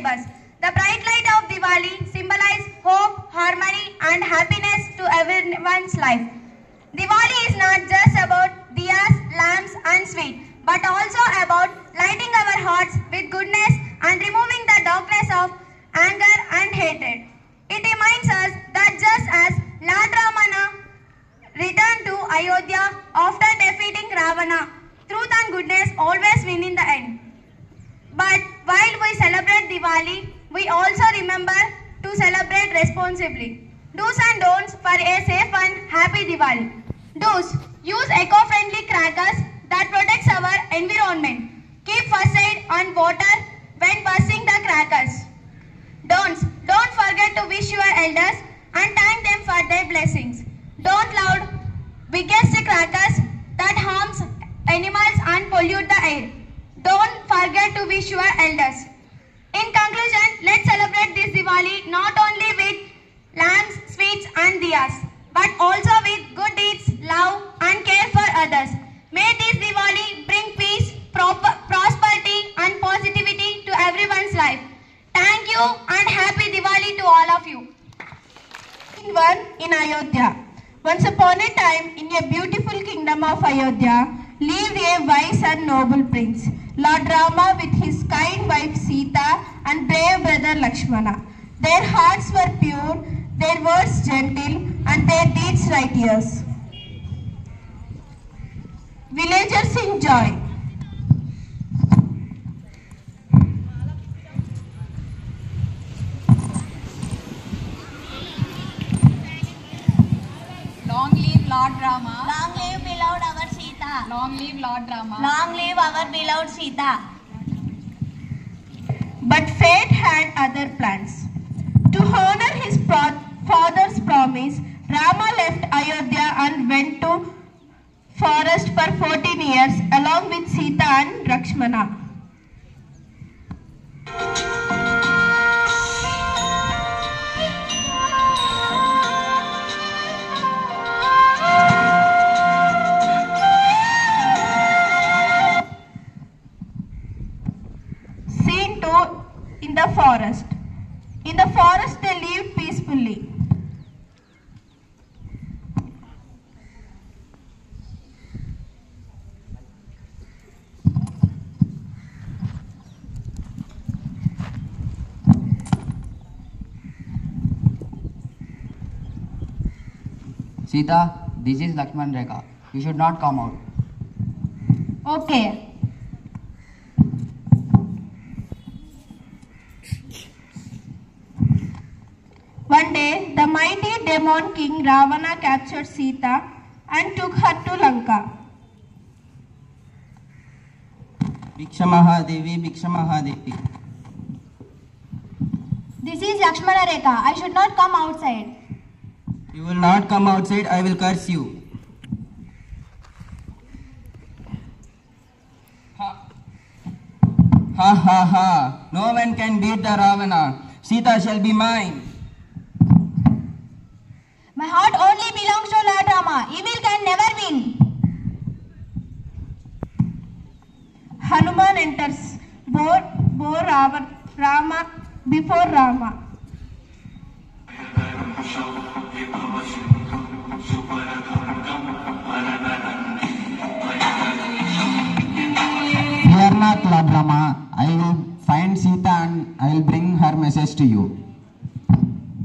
neighbors. The bright light of Diwali symbolizes hope, harmony and happiness to everyone's life. Diwali is not just about diyas, lamps and sweet, but also about lighting our hearts with goodness and removing the darkness of anger and hatred. It reminds us that just as Lord Ramana returned to Ayodhya after defeating Ravana, truth and goodness always win in the end. But while we celebrate Diwali, we also remember to celebrate responsibly. Do's and don'ts for a safe and happy Diwali. Do's: use eco-friendly crackers that protects our environment. Keep first aid and water when bursting the crackers. Don'ts: don't forget to wish your elders and thank them for their blessings. Don't loud biggest crackers that harms animals and pollute the air. Don't forget to wish your elders. In conclusion, let's celebrate this Diwali not only with lamps, sweets and diyas, but also with good deeds, love and care for others. May this Diwali bring peace, prosperity and positivity to everyone's life. Thank you and happy Diwali to all of you. One in Ayodhya. Once upon a time, in a beautiful kingdom of Ayodhya, lived a wise and noble prince, Lord Rama, with his kind wife Sita and brave brother Lakshmana. Their hearts were pure, their words gentle, and their deeds righteous. Villagers in joy. Long live Lord Rama. Long live beloved our Sita. Long live Lord Rama. Long live our beloved Sita. But fate had other plans. To honor his father's promise, Rama left Ayodhya and went to forest for 14 years along with Sita and Lakshmana. Scene 2 in the forest. In the forest they lived peacefully. Sita, this is Lakshman Rekha. You should not come out. Okay. One day, the mighty demon king Ravana captured Sita and took her to Lanka. Bhiksha Mahadevi, Bhiksha Mahadevi. This is Lakshmana Rekha. I should not come outside. You will not come outside, I will curse you. Ha ha ha. No one can beat the Ravana. Sita shall be mine. My heart only belongs to Lord Rama. Evil can never win. Hanuman enters before Rama. Fear not, Lord Rama. I will find Sita and I will bring her message to you.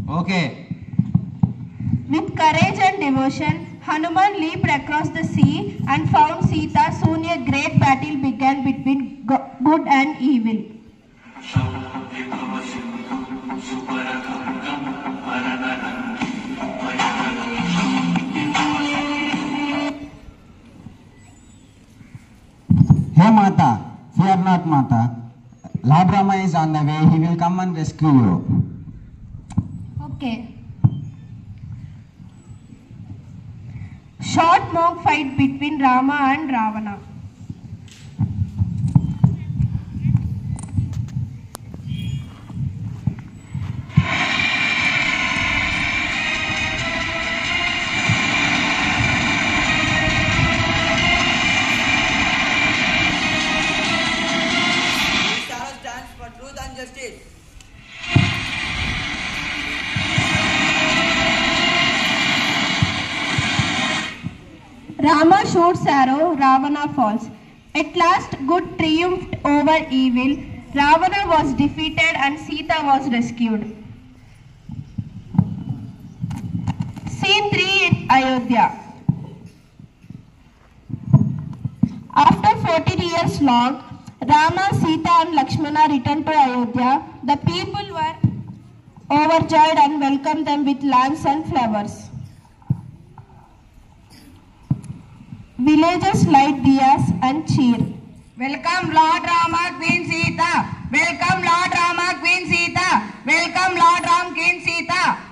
Okay. With courage and devotion, Hanuman leaped across the sea and found Sita. Soon a great battle began between good and evil. Hey Mata, fear not Mata. Lord Rama is on the way. He will come and rescue you. Okay. Short mock fight between Rama and Ravana. Justice. sword's arrow, Ravana falls. At last, good triumphed over evil. Ravana was defeated and Sita was rescued. Scene 3 in Ayodhya. After 14 years long, Rama, Sita and Lakshmana returned to Ayodhya. The people were overjoyed and welcomed them with lamps and flowers. Villagers light diyas and cheer. Welcome Lord Rama, Queen Sita. Welcome Lord Rama, Queen Sita. Welcome Lord Ram, Queen Sita.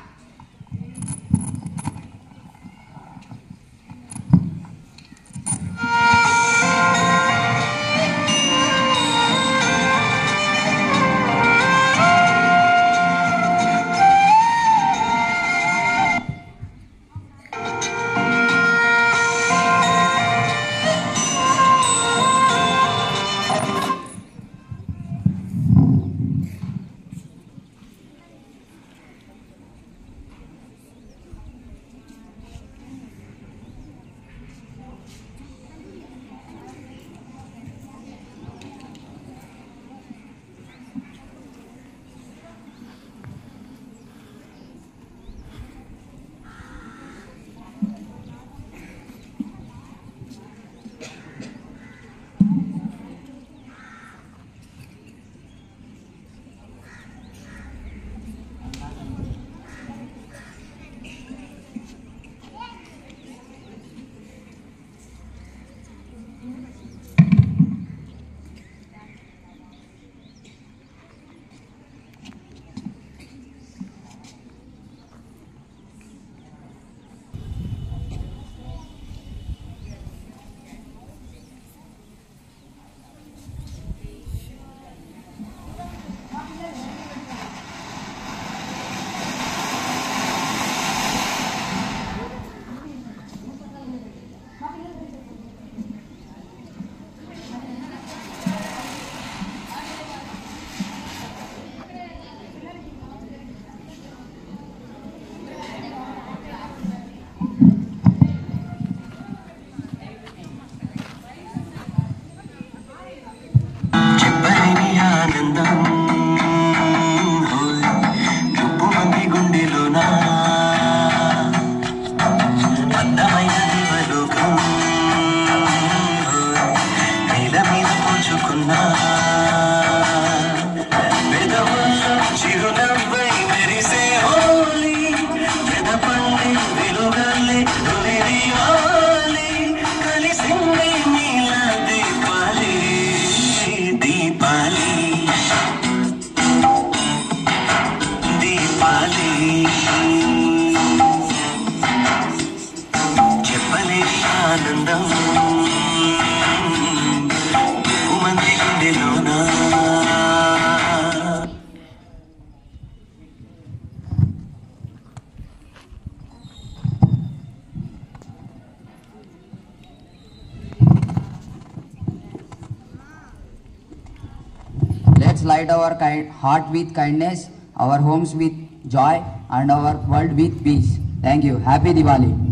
Let's light our heart with kindness, our homes with joy, and our world with peace. Thank you. Happy Diwali.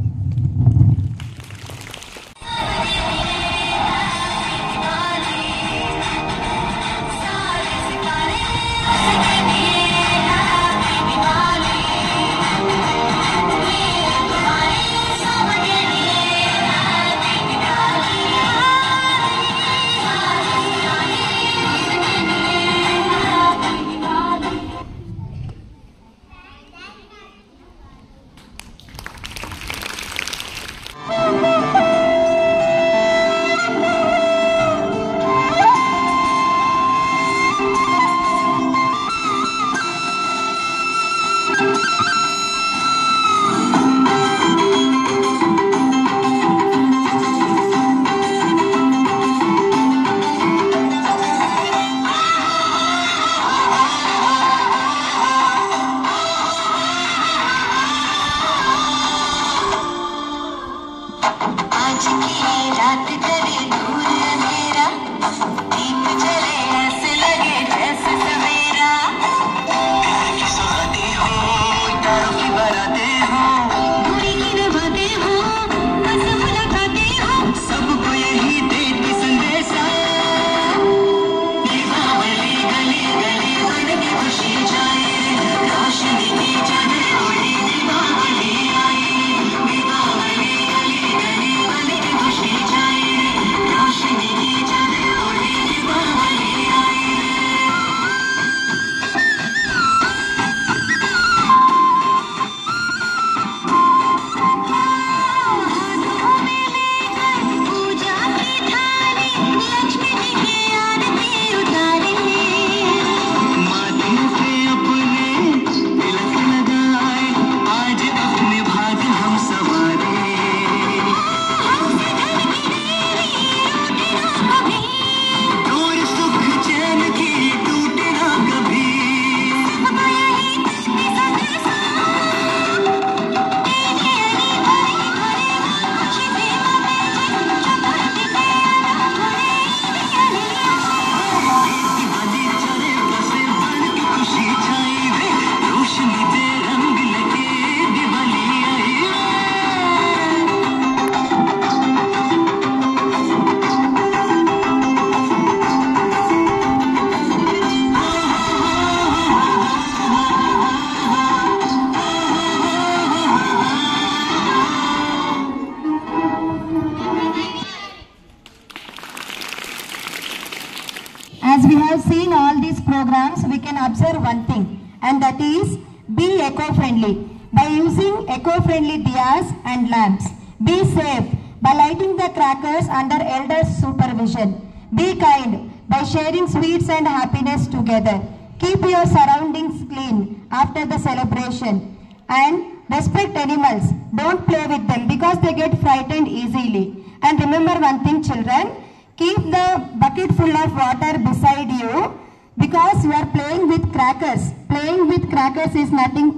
have seen all these programs, we can observe one thing, and that is be eco-friendly by using eco-friendly diyas and lamps. Be safe by lighting the crackers under elders' supervision. Be kind by sharing sweets and happiness together. Keep your surroundings clean after the celebration. And respect animals. Don't play with them because they get frightened easily. And remember one thing, children, keep the bucket full of water beside you because you are playing with crackers. Playing with crackers is nothing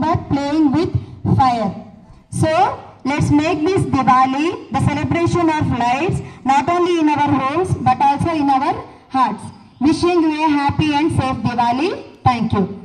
but playing with fire. So, let's make this Diwali the celebration of lights, not only in our homes but also in our hearts. Wishing you a happy and safe Diwali. Thank you.